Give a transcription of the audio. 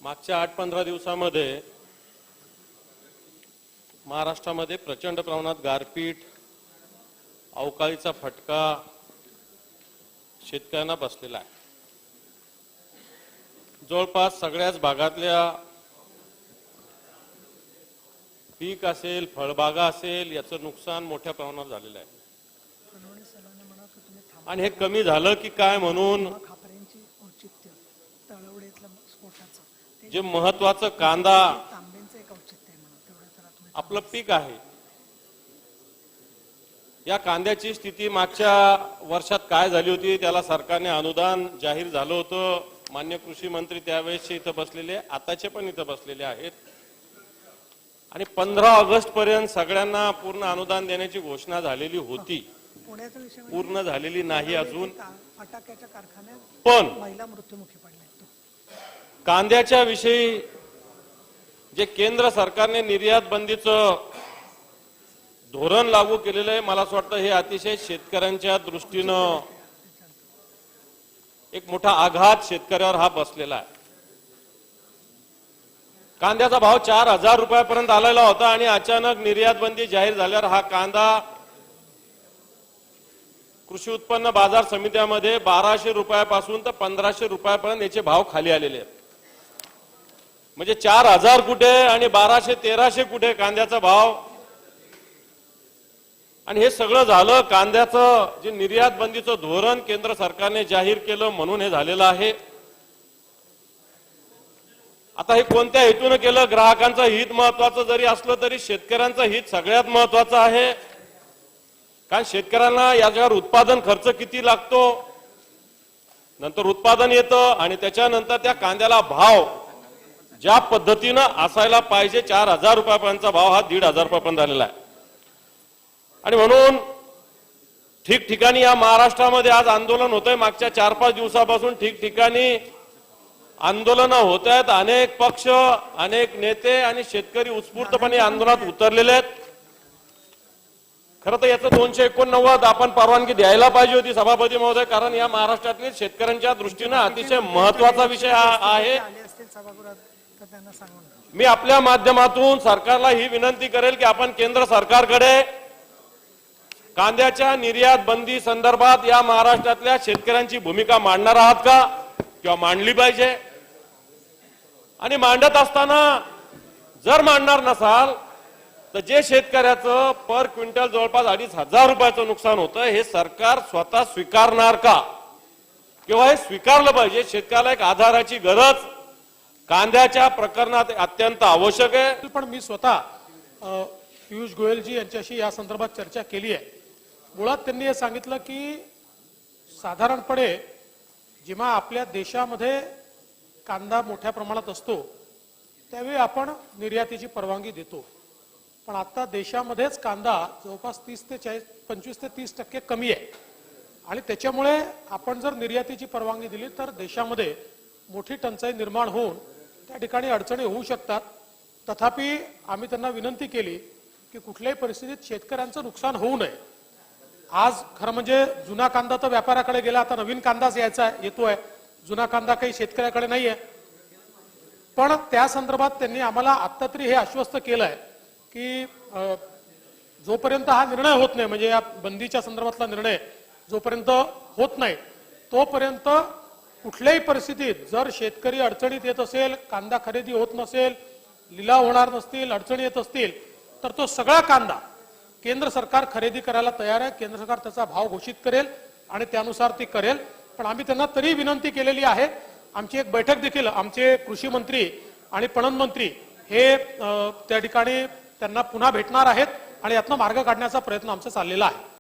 मागच्या 8-15 दिवसामध्ये महाराष्ट्रामध्ये प्रचंड प्रमाणात गारपीट, अवकाळीचा फटका शेतकऱ्यांना बसलेला आहे। जवळपास सगळ्याच भागातल्या पीक असेल, फळबागा असेल, याचं नुकसान मोठ्या प्रमाणावर झालेलं आहे। आणि हे कमी झालं की काय म्हणून जे महत्वाचं कांदा आपलं पीक आहे, या कांद्याची स्थिती मागच्या वर्षात काय झाली होती, त्याला सरकारने अनुदान जाहीर झालं होतं। माननीय कृषी मंत्री त्यावेळेसचे इथं बसलेले, आताचे पण इथं बसलेले आहेत। आणि 15 ऑगस्ट पर्यंत सगळ्यांना पूर्ण अनुदान देण्याची घोषणा झालेली होती, पूर्ण झालेली नाही अजून। फटाक्याच्या कारखान्यात पण महिला मृत्युमुखी पडल्या। कांद्याच्या विषयी जे केंद्र सरकारने निर्यात बंदीचं धोरण लागू केलेलं आहे, मला असं वाटतं हे अतिशय शेतकऱ्यांच्या दृष्टीनं एक मोठा आघात शेतकऱ्यावर हा बसलेला आहे। कांद्याचा भाव 4000 रुपयापर्यंत आलेला होता आणि अचानक निर्यात बंदी जाहीर झाल्यावर हा कांदा कृषी उत्पन्न बाजार समित्यामध्ये 1200 रुपयापासून तर 1500 रुपयापर्यंत याचे भाव खाली आलेले आहेत। म्हणजे 4000 कुठे आणि 1200-1300 कुठे कांद्याचा भाव। आणि हे सगळं झालं कांद्याचं जे निर्यात बंदीचं धोरण केंद्र सरकारने जाहीर केलं म्हणून हे झालेलं आहे। आता हे कोणत्या हेतूने केलं? ग्राहकांचं हित महत्वाचं जरी असलं तरी शेतकऱ्यांचं हित सगळ्यात महत्वाचं आहे। कारण शेतकऱ्यांना याच्यावर उत्पादन खर्च किती लागतो, नंतर उत्पादन येतं आणि त्याच्यानंतर त्या कांद्याला भाव ज्या पद्धतीनं असायला पाहिजे 4000 रुपयापर्यंतचा भाव हा 1500 रुपयापर्यंत झालेला आहे। आणि म्हणून ठिकठिकाणी या महाराष्ट्रामध्ये आज आंदोलन होतंय। मागच्या 4-5 दिवसापासून ठिकठिकाणी आंदोलनं होत आहेत। अनेक पक्ष, अनेक नेते आणि शेतकरी उत्स्फूर्तपणे आंदोलनात उतरलेले आहेत। खरं तर याचं 289 आपण परवानगी द्यायला पाहिजे होती सभापती महोदय, कारण या महाराष्ट्रातील शेतकऱ्यांच्या दृष्टीनं अतिशय महत्वाचा विषय आहे। मी आपल्या माध्यमातून सरकारला ही विनंती करेल की आपण केंद्र सरकारकडे कांद्याच्या निर्यात बंदी संदर्भात या महाराष्ट्रातल्या शेतकऱ्यांची भूमिका मांडणार आहात का, किंवा मांडली पाहिजे। आणि मांडत असताना जर मांडणार नसाल तर जे शेतकऱ्याचं पर क्विंटल जवळपास 2500 रुपयाचं नुकसान होतं, हे सरकार स्वतः स्वीकारणार का, किंवा हे स्वीकारलं पाहिजे। शेतकऱ्याला एक आधाराची गरज कांद्याच्या प्रकरणात अत्यंत आवश्यक आहे। पण मी स्वतः पियुष गोयलजी यांच्याशी या संदर्भात चर्चा केली आहे। मुळात त्यांनी हे सांगितलं की साधारणपणे जेव्हा आपल्या देशामध्ये कांदा मोठ्या प्रमाणात असतो त्यावेळी आपण निर्यातीची परवानगी देतो, पण आता देशामध्येच कांदा जवळपास 25 ते 30% कमी आहे। आणि त्याच्यामुळे आपण जर निर्यातीची परवानगी दिली तर देशामध्ये मोठी टंचाई निर्माण होऊन त्या ठिकाणी अडचणी होऊ शकतात। तथापि आम्ही त्यांना विनंती केली की कुठल्याही परिस्थितीत शेतकऱ्यांचं नुकसान होऊ नये। आज खरं म्हणजे जुना कांदा तर व्यापाऱ्याकडे गेला, आता नवीन कांदाच येतोय, जुना कांदा काही शेतकऱ्याकडे नाहीये। पण त्या संदर्भात त्यांनी आम्हाला आता तरी हे आश्वस्त केलंय की जोपर्यंत हा निर्णय होत नाही, म्हणजे या बंदीच्या संदर्भातला निर्णय जोपर्यंत होत नाही तोपर्यंत कुठल्याही परिस्थितीत जर शेतकरी अडचणीत येत असेल, कांदा खरेदी होत नसेल, लिलाव होणार नसतील, अडचणी येत असतील, तर तो सगळा कांदा केंद्र सरकार खरेदी करायला तयार आहे। केंद्र सरकार त्याचा भाव घोषित करेल आणि त्यानुसार ती करेल। पण आम्ही त्यांना तरी विनंती केलेली आहे। आमची एक बैठक देखील आमचे कृषी मंत्री आणि पणन मंत्री हे त्या ठिकाणी त्यांना पुन्हा भेटणार आहेत आणि यातनं मार्ग काढण्याचा प्रयत्न आमचा चाललेला आहे।